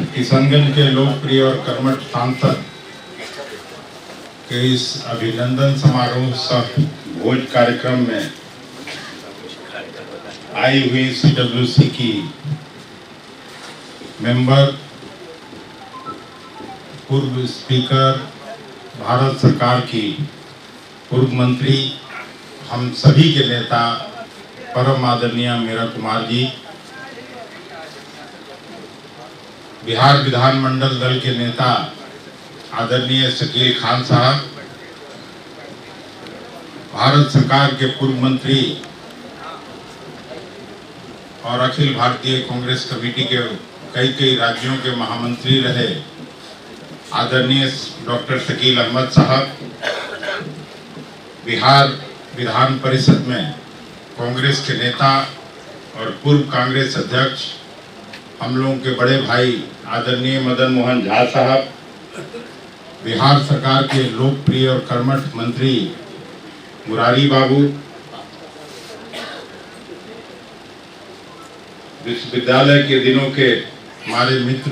किशनगंज के लोकप्रिय और कर्मठ सांसद के इस अभिनंदन समारोह सह भोज कार्यक्रम में आई हुई CWC की मेंबर, पूर्व स्पीकर, भारत सरकार की पूर्व मंत्री, हम सभी के नेता परम आदरणीय मीरा कुमार जी, बिहार विधानमंडल दल के नेता आदरणीय शकील खान साहब, भारत सरकार के पूर्व मंत्री और अखिल भारतीय कांग्रेस कमेटी के कई राज्यों के महामंत्री रहे आदरणीय डॉक्टर शकील अहमद साहब, बिहार विधान परिषद में कांग्रेस के नेता और पूर्व कांग्रेस अध्यक्ष हम लोगों के बड़े भाई आदरणीय मदन मोहन झा साहब, बिहार सरकार के लोकप्रिय और कर्मठ मंत्री मुरारी बाबू, विश्वविद्यालय के दिनों के हमारे मित्र,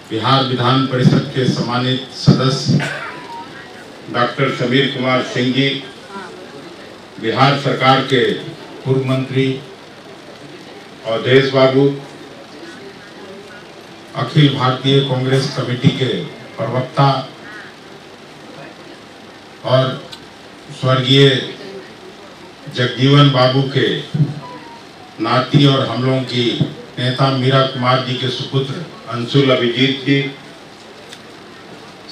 बिहार विधान परिषद के सम्मानित सदस्य डॉक्टर समीर कुमार सिंह जी, बिहार सरकार के पूर्व मंत्री अवधेश बाबू, अखिल भारतीय कांग्रेस कमेटी के प्रवक्ता और स्वर्गीय जगजीवन बाबू के नाती और हम लोगों की नेता मीरा कुमार जी के सुपुत्र अंशुल अभिजीत जी,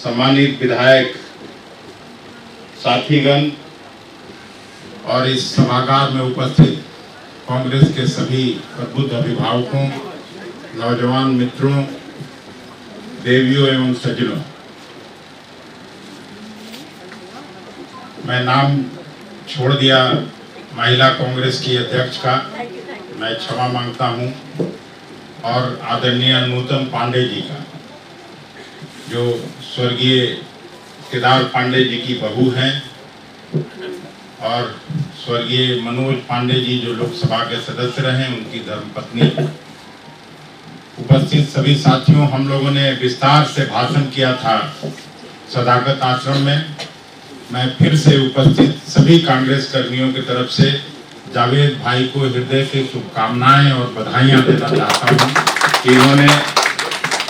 सम्मानित विधायक साथीगण और इस सभागार में उपस्थित कांग्रेस के सभी प्रबुद्ध अभिभावकों, नौजवान मित्रों, देवियों एवं सज्जनों, मैं नाम छोड़ दिया महिला कांग्रेस की अध्यक्ष का, मैं क्षमा मांगता हूं, और आदरणीय नूतन पांडे जी का, जो स्वर्गीय केदार पांडे जी की बहू हैं, और स्वर्गीय मनोज पांडे जी जो लोकसभा के सदस्य रहे, उनकी धर्मपत्नी। उपस्थित सभी साथियों, हम लोगों ने विस्तार से भाषण किया था सदाकत आश्रम में। मैं फिर से उपस्थित सभी कांग्रेस कर्मियों की तरफ से जावेद भाई को हृदय से शुभकामनाएं और बधाइयां देना चाहता हूं कि इन्होंने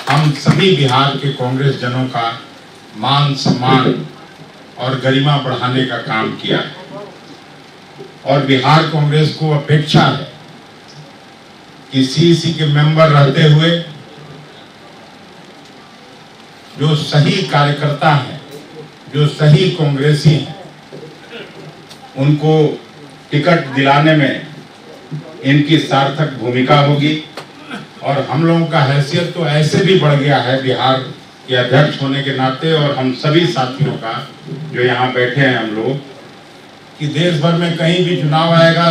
हम सभी बिहार के कांग्रेस जनों का मान सम्मान और गरिमा बढ़ाने का काम किया है। और बिहार कांग्रेस को अपेक्षा है कि CEC के मेंबर रहते हुए जो सही कार्यकर्ता हैं, जो सही कांग्रेसी हैं, उनको टिकट दिलाने में इनकी सार्थक भूमिका होगी। और हम लोगों का हैसियत तो ऐसे भी बढ़ गया है बिहार के अध्यक्ष होने के नाते, और हम सभी साथियों का जो यहाँ बैठे हैं हम लोग, कि देश भर में कहीं भी चुनाव आएगा,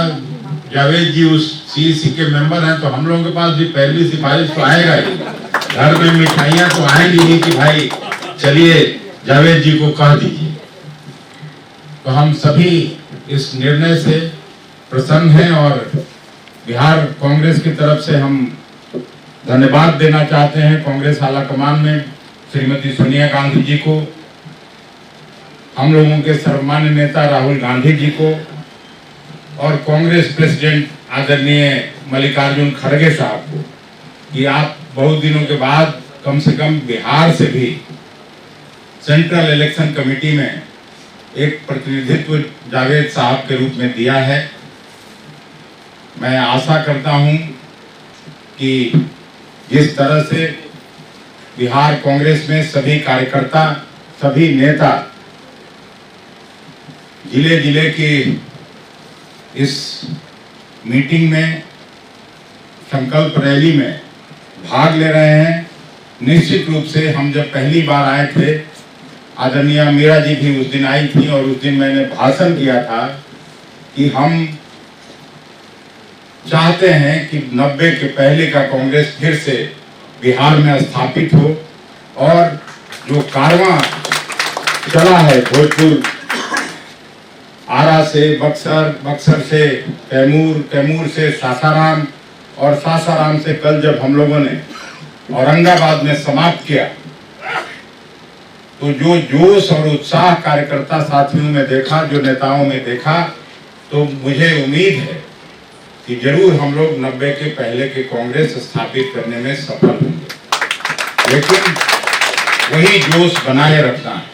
जावेद जी उस CEC के मेंबर हैं, तो हम लोगों के पास भी पहली सिफारिश तो आएगा ही, घर में मिठाइयाँ तो आएंगी नहीं कि भाई चलिए जावेद जी को कह दीजिए। तो हम सभी इस निर्णय से प्रसन्न हैं, और बिहार कांग्रेस की तरफ से हम धन्यवाद देना चाहते हैं कांग्रेस आला कमान में श्रीमती सोनिया गांधी जी को, हम लोगों के सर्वमान्य नेता राहुल गांधी जी को, और कांग्रेस प्रेसिडेंट आदरणीय मल्लिकार्जुन खड़गे साहब को, कि आप बहुत दिनों के बाद कम से कम बिहार से भी सेंट्रल इलेक्शन कमेटी में एक प्रतिनिधित्व जावेद साहब के रूप में दिया है। मैं आशा करता हूं कि जिस तरह से बिहार कांग्रेस में सभी कार्यकर्ता, सभी नेता जिले जिले की इस मीटिंग में, संकल्प रैली में भाग ले रहे हैं, निश्चित रूप से हम जब पहली बार आए थे, आदरणीय मीरा जी भी उस दिन आई थी, और उस दिन मैंने भाषण किया था कि हम चाहते हैं कि 90 के पहले का कांग्रेस फिर से बिहार में स्थापित हो और जो कारवां चला है भोजपुर, आरा से बक्सर, बक्सर से कैमूर, कैमूर से सासाराम और सासाराम से कल जब हम लोगों ने औरंगाबाद में समाप्त किया तो जो जोश और उत्साह कार्यकर्ता साथियों में देखा, जो नेताओं में देखा, तो मुझे उम्मीद है कि जरूर हम लोग 90 के पहले के कांग्रेस स्थापित करने में सफल होंगे, लेकिन वही जोश बनाए रखना है।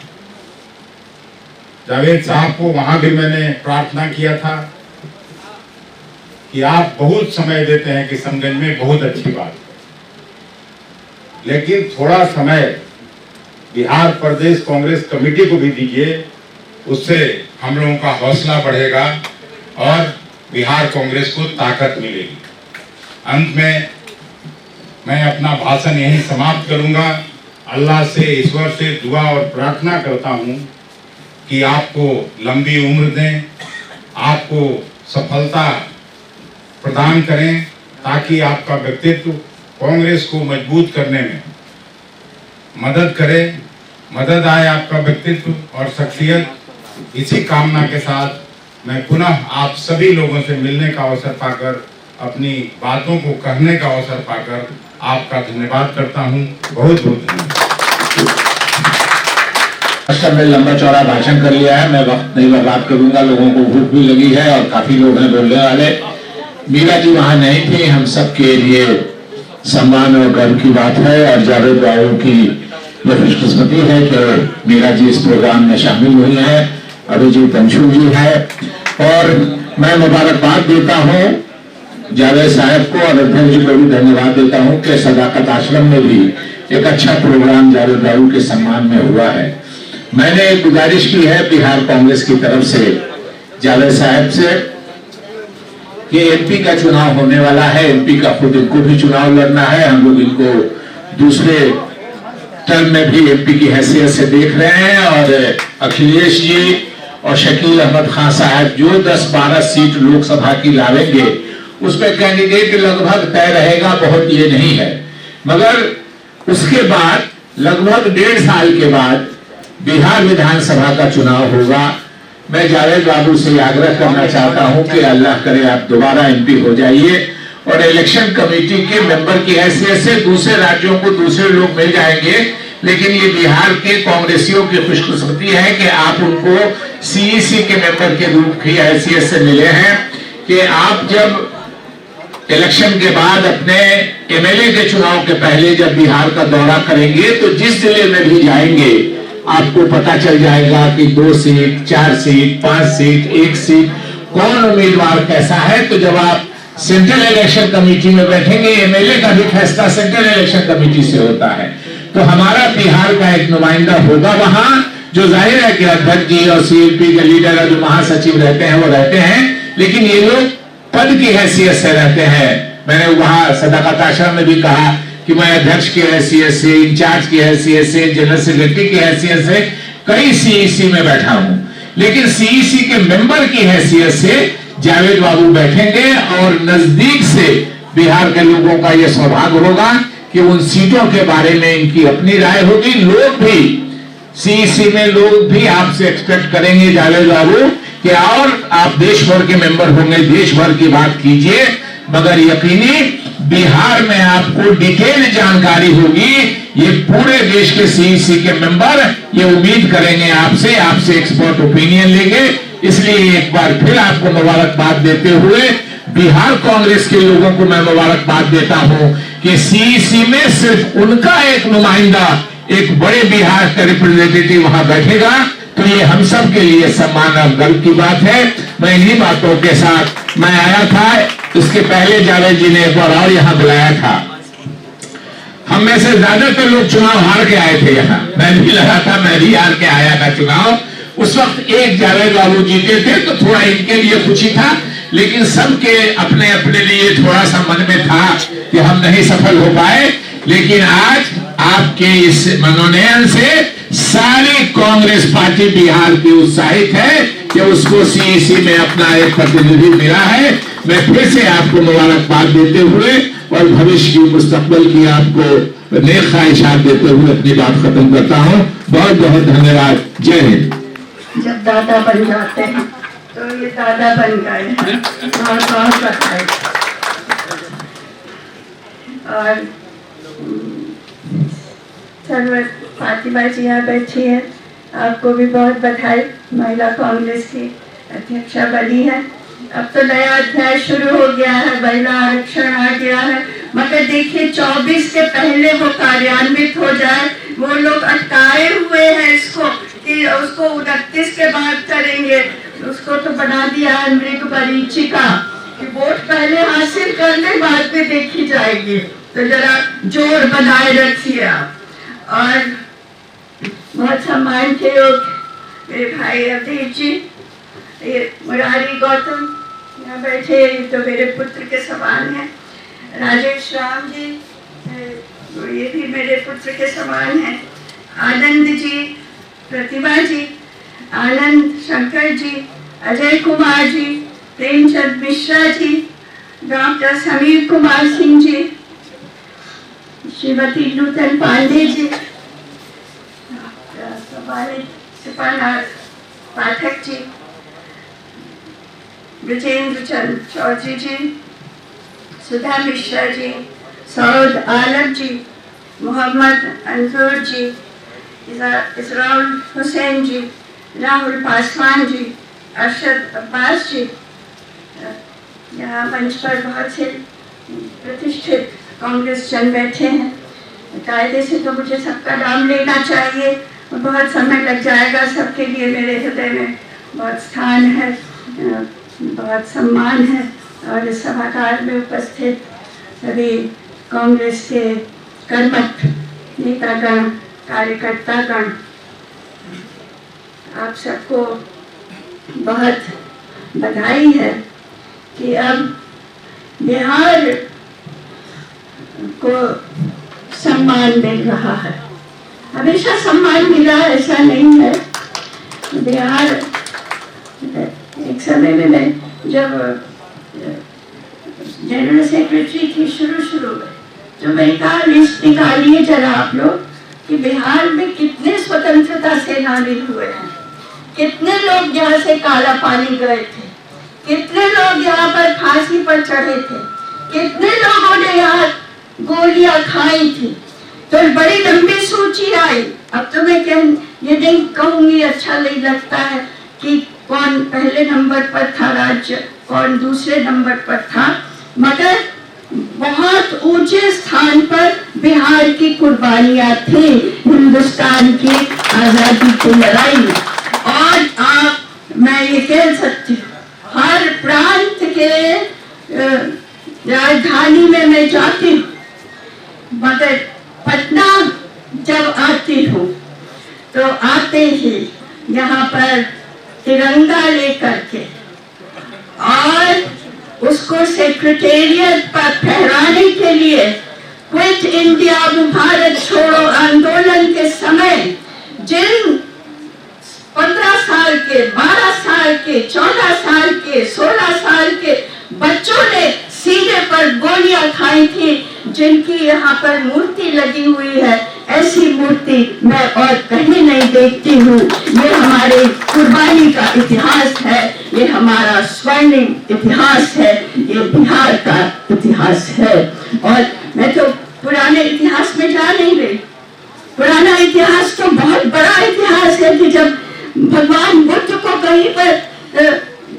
जावेद साहब को वहां भी मैंने प्रार्थना किया था कि आप बहुत समय देते हैं किशनगंज में, बहुत अच्छी बात है, लेकिन थोड़ा समय बिहार प्रदेश कांग्रेस कमेटी को भी दीजिए, उससे हम लोगों का हौसला बढ़ेगा और बिहार कांग्रेस को ताकत मिलेगी। अंत में मैं अपना भाषण यहीं समाप्त करूंगा। अल्लाह से, ईश्वर से दुआ और प्रार्थना करता हूं कि आपको लंबी उम्र दें, आपको सफलता प्रदान करें, ताकि आपका व्यक्तित्व कांग्रेस को मजबूत करने में मदद करे, मदद आए आपका व्यक्तित्व और शख्सियत। इसी कामना के साथ मैं पुनः आप सभी लोगों से मिलने का अवसर पाकर, अपनी बातों को कहने का अवसर पाकर आपका धन्यवाद करता हूं। बहुत बहुत धन्यवाद। में लंबा चौड़ा भाषण कर लिया है, मैं वक्त नहीं बर्बाद करूंगा, लोगों को भूख भी लगी है और काफी लोग हैं बोलने वाले। मीरा जी वहां नहीं थी, हम सबके लिए सम्मान और गर्व की बात है और जावेद बाबू की यह खुशकिस्मती है कि मीरा जी इस प्रोग्राम में शामिल हुई है, अभिजीत अंशु जी है। और मैं मुबारकबाद देता हूँ जावेद साहब को और अध्यक्ष जी को भी धन्यवाद देता हूँ कि सदाकत आश्रम में भी एक अच्छा प्रोग्राम जावेद बाबू के सम्मान में हुआ है। मैंने एक गुजारिश की है बिहार कांग्रेस की तरफ से जावेद साहब से कि एमपी का चुनाव होने वाला है, एमपी का खुद इनको भी चुनाव लड़ना है, हम लोग इनको दूसरे टर्म में भी एमपी की हैसियत से देख रहे हैं और अखिलेश जी और शकील अहमद खान साहब जो 10-12 सीट लोकसभा की लावेंगे उसमें कैंडिडेट लगभग तय रहेगा, बहुत ये नहीं है, मगर उसके बाद लगभग 1.5 साल के बाद बिहार विधानसभा का चुनाव होगा। मैं जावेद बाबू से आग्रह करना चाहता हूं कि अल्लाह करे आप दोबारा एमपी हो जाइए और इलेक्शन कमेटी के मेंबर की हैसियत से दूसरे राज्यों को दूसरे लोग मिल जाएंगे, लेकिन ये बिहार के कांग्रेसियों की खुशकिस्मती है कि आप उनको सीईसी के मेंबर के रूप की हैसियत से मिले हैं कि आप जब इलेक्शन के बाद अपने एमएलए के चुनाव के पहले जब बिहार का दौरा करेंगे तो जिस जिले में भी जाएंगे आपको पता चल जाएगा कि 2 सीट, 4 सीट, 5 सीट, 1 सीट कौन उम्मीदवार कैसा है। तो जब आप सेंट्रल इलेक्शन कमेटी में बैठेंगे, एमएलए का भी फैसला सेंट्रल इलेक्शन कमेटी से होता है, तो हमारा बिहार का एक नुमाइंदा होगा वहां, जो जाहिर है कि अध्यक्ष जी और सीएलपी के लीडर जो महासचिव रहते हैं वो रहते हैं, लेकिन ये लोग पद की हैसियत से रहते हैं। मैंने वहां सदाकत आश्रम में भी कहा कि मैं अध्यक्ष की हैसियत से, इंचार्ज की हैसियत से, जनरल सेक्रेटरी की हैसियत से कई सीईसी में बैठा हूं, लेकिन सीईसी के मेंबर की हैसियत से जावेद बाबू बैठेंगे और नजदीक से बिहार के लोगों का यह सौभाग्य होगा कि उन सीटों के बारे में इनकी अपनी राय होगी। लोग भी सीईसी में लोग भी आपसे एक्सपेक्ट करेंगे जावेद बाबू कि और आप देश भर के मेंबर होंगे, देश भर की बात कीजिए, मगर यकीनी बिहार में आपको डिटेल जानकारी होगी। ये पूरे देश के सीईसी के मेंबर ये उम्मीद करेंगे आपसे एक्सपर्ट ओपिनियन लेंगे। इसलिए एक बार फिर आपको मुबारकबाद देते हुए बिहार कांग्रेस के लोगों को मैं मुबारकबाद देता हूं कि सीईसी में सिर्फ उनका एक नुमाइंदा, एक बड़े बिहार का रिप्रेजेंटेटिव वहां बैठेगा, तो ये हम सब के लिए सम्मान और गर्व की बात है। मैं इन्हीं बातों के साथ मैं आया था, इसके पहले जावेद जी ने एक बार और यहाँ बुलाया था। हम में से ज्यादातर लोग चुनाव हार के आए थे यहाँ, मैं भी लगा था, मैं भी हार के आया था चुनाव। उस वक्त एक जावेद बाबू जीते थे तो थोड़ा इनके लिए खुशी था, लेकिन सबके अपने अपने लिए थोड़ा सा मन में था कि हम नहीं सफल हो पाए। लेकिन आज आपके इस मनोनयन से सारी कांग्रेस पार्टी बिहार की उत्साहित है कि उसको सीईसी में अपना एक प्रतिनिधि मिला है। मैं फिर से आपको मुबारकबाद देते हुए और भविष्य की मुस्तकबिल की आपको नेक ख्वाहिशात देते हुए अपनी बात खत्म करता हूँ। बहुत बहुत धन्यवाद। जय हिंद। जब दादा बन जाते हैं तो ये दादा बन गए हैं, बहुत बहुत बधाई। और सरवर फातिमा जी यहाँ बैठी है, आपको भी बहुत बधाई। महिला कांग्रेस की अध्यक्षा बनी है। अब तो नया अध्याय शुरू हो गया है, महिला आरक्षण आ गया है, मगर देखिए 24 के पहले वो कार्यान्वित हो जाए। वो लोग अटकाए हुए हैं इसको कि उसको 29 के बाद करेंगे। उसको तो बना दिया है मृग मरीचिका कि वोट पहले हासिल कर ले, बाद में देखी जाएगी। तो जरा जोर बनाए रखिए आप। और बहुत सम्मान के योग मेरे भाई अवधेश जी, ये मुरारी गौतम यहाँ बैठे, तो मेरे पुत्र के समान है। राजेश राम जी, ये भी मेरे पुत्र के समान है। आनंद जी, प्रतिभा जी, आनंद शंकर जी, अजय कुमार जी, प्रेमचंद मिश्रा जी, डॉक्टर समीर कुमार सिंह जी, श्रीमती नूतन पांडे जी, सिपानाथ पाठक जी, विजेंद्र चंद चौधरी जी, सुधा मिश्रा जी, सऊद आलम जी, मोहम्मद अंजुर जी, इसराउल हुसैन जी, राहुल पासवान जी, अरशद अब्बास जी। यहाँ मंच पर बहुत से प्रतिष्ठित कांग्रेस जन बैठे हैं। कायदे से तो मुझे सबका नाम लेना चाहिए और बहुत समय लग जाएगा। सबके लिए मेरे हृदय में बहुत स्थान है, बहुत सम्मान है। और इस सभागार में उपस्थित सभी कांग्रेस के कर्मठ नेतागण, कार्यकर्तागण, आप सबको बहुत बधाई है कि अब बिहार को सम्मान मिल रहा है। हमेशा सम्मान मिला ऐसा नहीं है। बिहार एक समय में मैं जब जनरल सेक्रेटरी थी शुरू में, तो मैं कहा लिस्ट निकालिए जरा आप लोग कि बिहार में कितने स्वतंत्रता सेनानी हुए हैं, कितने लोग यहाँ से काला पानी गए थे, कितने लोग यहाँ पर फांसी पर चढ़े थे, कितने लोगों ने यहाँ गोलियां खाई थी। तो बड़ी लंबी सूची आई। अब तो मैं ये नहीं कहूंगी, अच्छा नहीं लगता है कि कौन पहले नंबर पर था राज्य, कौन दूसरे नंबर पर था, मगर बहुत ऊंचे स्थान पर बिहार की कुर्बानियां थी हिंदुस्तान की आजादी की लड़ाई। और मैं ये कह सकती हूँ, हर प्रांत के राजधानी में मैं जाती हूँ, मगर पटना जब आती हूँ तो आते ही यहाँ पर तिरंगा लेकर के और उसको सेक्रेटेरिएट पर फहराने के लिए क्विट इंडिया भारत छोड़ो आंदोलन के समय जिन 15 साल के, 12 साल के, 14 साल के, 16 साल के बच्चों ने सीने पर गोलियां खाई थी, जिनकी यहाँ पर मूर्ति लगी हुई है, ऐसी मूर्ति मैं और कहीं नहीं देखती हूँ। ये हमारे कुर्बानी का इतिहास है, ये हमारा स्वर्णिम इतिहास है, ये बिहार का इतिहास है। और मैं तो पुराने इतिहास में जा नहीं रही। पुराना इतिहास तो बहुत बड़ा इतिहास है कि जब भगवान बुद्ध को कहीं पर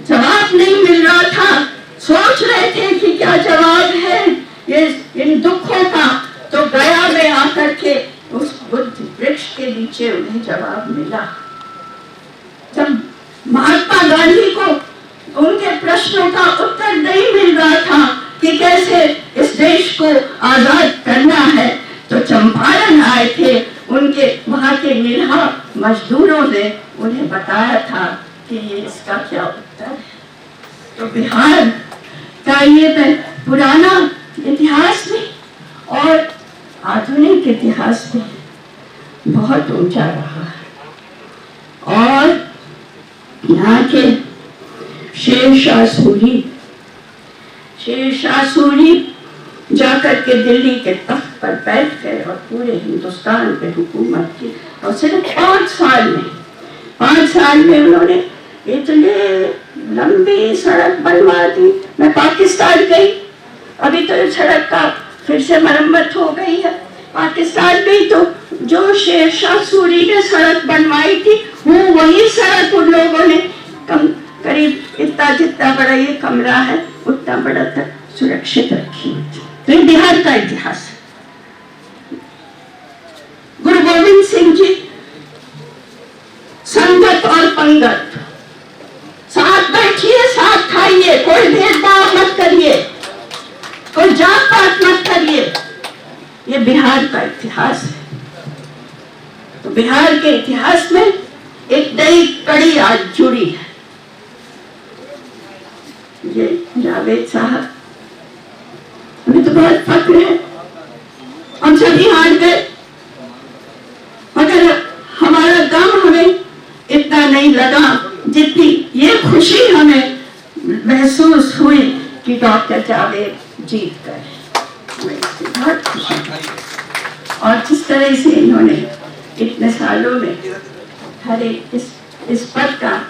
जवाब नहीं मिल रहा था, सोच रहे थे कि क्या जवाब है ये इन दुखों का, तो गया में आकर के उस बुद्ध वृक्ष के नीचे उन्हें जवाब मिला। जब महात्मा गांधी को उनके प्रश्नों का उत्तर नहीं मिल रहा था कि कैसे इस देश को आजाद करना है, तो चंपारण आए थे, उनके वहां के निरहा मजदूरों ने उन्हें बताया था कि ये इसका क्या उत्तर है। तो बिहार का ये पुराना इतिहास भी और आधुनिक इतिहास भी बहुत ऊंचा रहा है। और यहाँ के शेरशाह सूरी शेरशाह सूरी जाकर के दिल्ली के तख्त पर बैठ गए और पूरे हिंदुस्तान पे हुकूमत की। और सिर्फ 5 साल में उन्होंने इतने लंबी सड़क बनवा दी। मैं पाकिस्तान गई, अभी तो सड़क का फिर से मरम्मत हो गई है। पाकिस्तान में तो जो शेरशाह सूरी ने सड़क बनवाई थी वो वही सड़क उन लोगों ने करीब इतना जितना बड़ा ये कमरा है उतना बड़ा तक सुरक्षित रखी हुई थी। तो ये बिहार का इतिहास है। गुरु गोविंद सिंह जी संगत और पंगत साथ बैठिए, साथ खाइए, कोई भेदभाव मत करिए, कोई जात पात मत करिए। ये बिहार का इतिहास है। तो बिहार के इतिहास में एक नई कड़ी आज जुड़ी है। ये जावेद साहब, हमें तो बहुत फक्र है, हम सभी हार गए, मगर हमारा गम हमें इतना नहीं लगा जितनी ये खुशी हमें महसूस हुई कि डॉक्टर जावेद जीत गए। बहुत खुशी। और जिस तरह से इन्होंने इतने सालों में हर एक इस पद का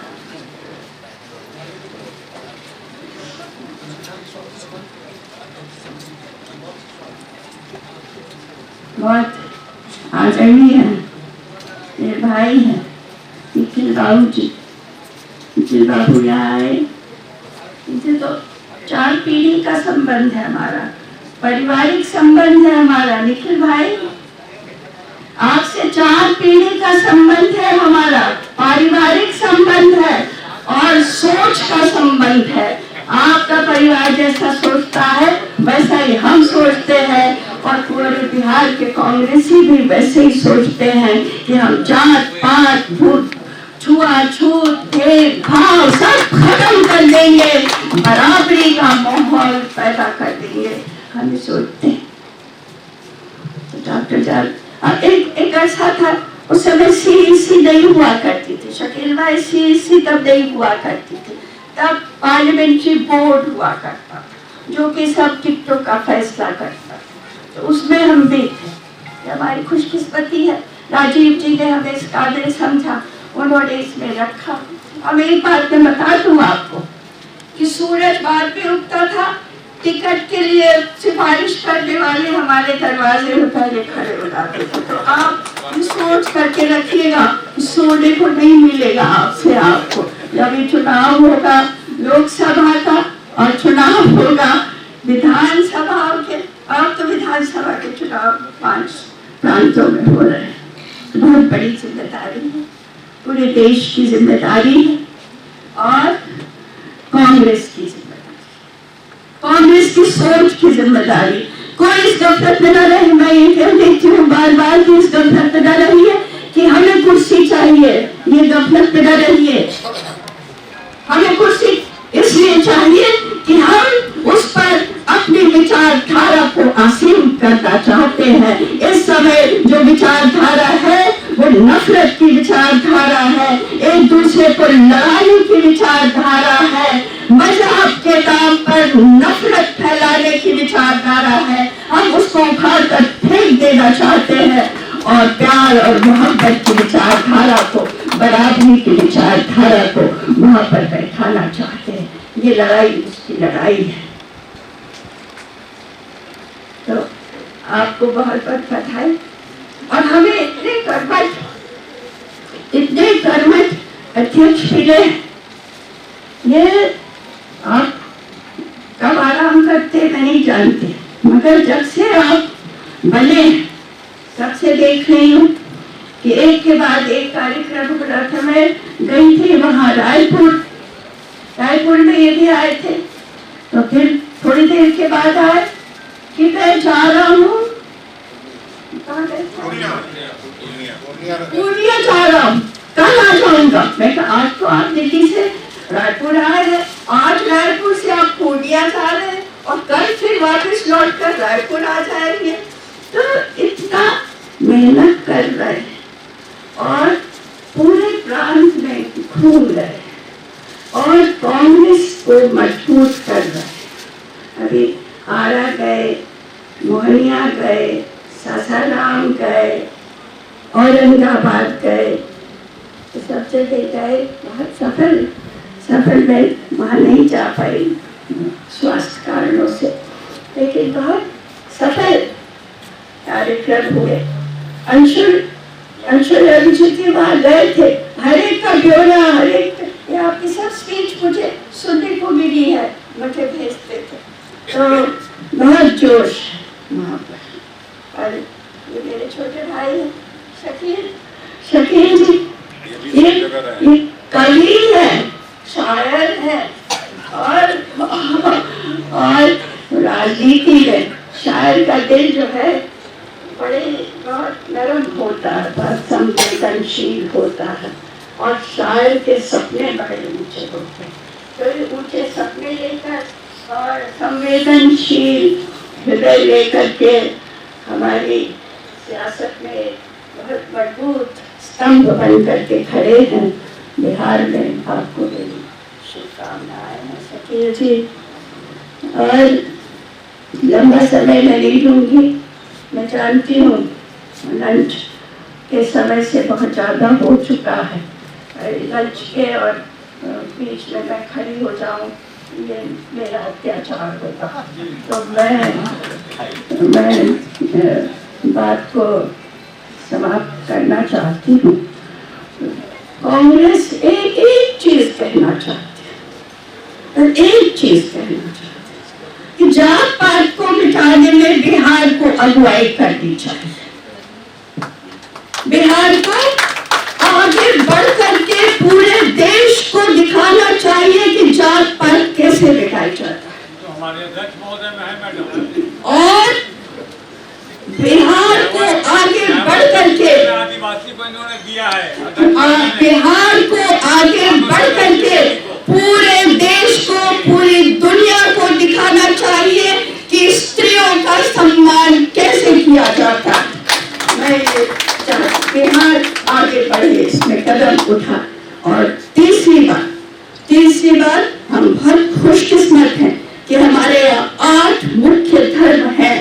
बहुत आदरणीय है। मेरे भाई हैं निखिल बाबू जी, निखिल बाबू यहाँ आए, इनसे तो 4 पीढ़ी का संबंध है हमारा, पारिवारिक संबंध है हमारा। निखिल भाई, आपसे 4 पीढ़ी का संबंध है हमारा, पारिवारिक संबंध है और सोच का संबंध है। आपका परिवार जैसा सोचता है वैसा ही हम सोचते हैं और पूरे बिहार के कांग्रेसी भी वैसे ही सोचते हैं कि हम जात पात छुआछूत भेदभाव सब खत्म कर देंगे, बराबरी का माहौल पैदा कर देंगे, हम सोचते हैं। तो डॉक्टर जाल एक ऐसा था, उस समय सीईसी नहीं हुआ करती थी, शकील भाई सीईसी तब नहीं हुआ करती थी, तब पार्लियामेंट्री बोर्ड हुआ करता जो कि सब टिकटों का फैसला करता। तो उसमें हम भी थे। हमारी खुशकिस्मती है, राजीव जी ने हमें इस काबिल समझा, उन्होंने इसमें रखा। अब एक बात मैं बता दूं आपको कि सूरज बाद में उगता था, टिकट के लिए सिफारिश करने वाले हमारे दरवाजे में पहले खड़े हो जाते थे। तो आप सोच करके रखिएगा, सोने को नहीं मिलेगा आपसे आपको। जब चुनाव होगा लोकसभा का और चुनाव होगा विधानसभा के, अब तो विधानसभा के चुनाव 5 प्रांतों में हो रहे हैं। तो बहुत बड़ी जिम्मेदारी है, पूरे देश की जिम्मेदारी है और कांग्रेस की जिम्मेदारी, कांग्रेस की सोच की जिम्मेदारी। कोई इस गफलत में न रहे, मैं ये कह देती हूँ बार बार कि इस गफलत में न रहिए कि हमें कुर्सी चाहिए, ये गफलत में न रहिए। हमें कुर्सी इसलिए चाहिए कि हम उस पर अपनी विचारधारा को आसीन करना चाहते हैं। इस समय जो विचारधारा है वो नफरत की विचारधारा है, एक दूसरे को लड़ाने की विचारधारा है, मजहब के नाम पर नफरत फैलाने की विचारधारा है। हम उसको उखाड़ कर फेंक देना चाहते हैं और प्यार और मोहब्बत की विचारधारा को, बराबरी की विचारधारा को वहां पर बैठाना चाहते हैं। ये लड़ाई उसकी लड़ाई है। तो आपको बहुत बहुत बधाई। और हमें इतने कर्मठ अध्यक्ष मिले, ये आप कब आराम करते मैं नहीं जानती, मगर जब से आप बने तब से देख रही हूँ कि एक के बाद एक कार्यक्रम हो रहा था। मैं गई थी वहां रायपुर में ये भी आए थे, तो फिर थोड़ी देर के बाद आए कि मैं जा रहा हूँ पूर्णिया जा रहा हूँ, कल आ जाऊंगा। मैं कहा आज तो आप दिल्ली से रायपुर आए हैं, आज रायपुर से आप पूर्णिया जा रहे हैं और कल फिर वापस लौट कर रायपुर आ जाएंगे। तो इतना मेहनत कर रहे हैं और पूरे प्रांत में घूम रहे हैं और कांग्रेस को मजबूत कर रहे हैं। अभी आरा गए, मोहनिया गए, सासाराम गए, औरंगाबाद गए, तो सब जगह गए। बहुत सफल में वहाँ नहीं जा पाई स्वास्थ्य कारणों से, लेकिन बहुत सफल कार्यक्रम हुए। अंशुल अभिजीत वहाँ गए थे, हर एक का ब्यौरा, हर एक आपकी सब स्पीच मुझे सुनने को मिली है, मुझे भेजते थे, तो बहुत जोश वहाँ पर। और ये मेरे छोटे भाई हैं, शकील जी, ये कवि है, शायर है, और राजनीति में शायर का दिल जो है बहुत नरम होता है, बहुत संवेदनशील होता है, और शायर के सपने बड़े ऊंचे होते हैं। तो ऊंचे सपने लेकर और संवेदनशील हृदय लेकर के हमारी सियासत में बहुत मजबूत स्तंभ बन करके खड़े हैं बिहार में। आपको मेरी शुभकामनाएं हैं शकील जी, और लंबा समय मैं नहीं लूंगी, मैं जानती हूँ लंच के समय से बहुत ज़्यादा हो चुका है। लंच के और बीच में मैं खड़ी हो जाऊँ, ये मेरा अत्याचार होता, तो मैं बात को समाप्त करना चाहती हूँ। कांग्रेस एक चीज कहना चाहती है, और एक चीज कहना चाहती है कि जात पात को मिटाने में बिहार को अगुवाई करनी चाहिए। बिहार को आगे बढ़ करके पूरे देश को दिखाना चाहिए कि जात पात कैसे मिटाई जाता है। तो हमारे अध्यक्ष महोदय में है मैडम, और बिहार को आगे बढ़ करके आदिवासी को इन्होंने दिया है, बिहार को आगे बढ़ करके पूरे देश को, पूरी दुनिया को दिखाना चाहिए कि स्त्रियों का सम्मान कैसे किया जाता है। मैं ये बिहार आगे बढ़े, इसमें कदम उठा। और तीसरी बात हम बहुत खुशकिस्मत हैं कि हमारे यहाँ 8 मुख्य धर्म हैं,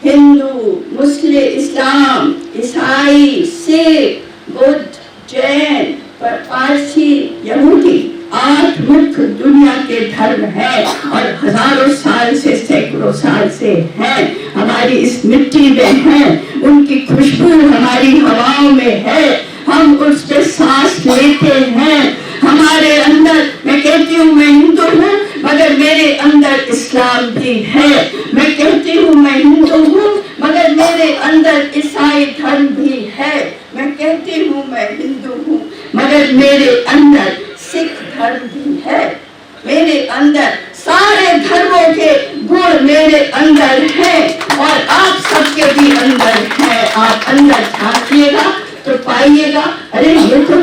हिंदू, मुस्लिम, इस्लाम, ईसाई, सिख, बुद्ध, जैन, पारसी, यहूदी, 8 मुख्य दुनिया के धर्म हैं, और हजारों साल से, सैकड़ों साल से हैं, हमारी इस मिट्टी में हैं, उनकी खुशबू हमारी हवाओं में है, हम उस पे सांस लेते हैं। हमारे अंदर, मैं कहती हूँ मैं हिंदू हूँ, मगर मेरे अंदर इस्लाम भी है। मैं कहती हूँ मैं हिंदू हूँ, मगर मेरे अंदर ईसाई धर्म भी है। मैं कहती हूँ मैं हिंदू हूँ, मगर मेरे अंदर सिख धर्म भी है। मेरे अंदर सारे धर्मों के गुण मेरे अंदर हैं, और आप सबके भी अंदर हैं। आप अंदर झांकिएगा तो पाइएगा, अरे ये तो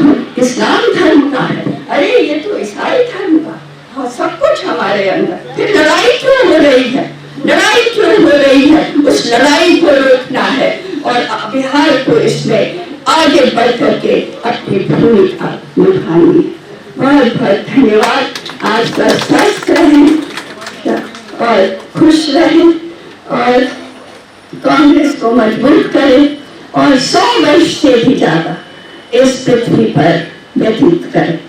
इस्लाम धर्म का है, अरे ये तो ईसाई धर्म का, हाँ सब कुछ हमारे अंदर। फिर लड़ाई क्यों हो रही है? लड़ाई क्यों हो रही है? उस लड़ाई को रोकना है, और बिहार को इसमें आगे बढ़ करके अपनी भूमिका निभानी है। बहुत बहुत धन्यवाद। आप सब स्वस्थ रहें और खुश रहें, और कांग्रेस को मजबूत करें, और 100 वर्ष से भी ज्यादा इस पृथ्वी पर व्यतीत करें।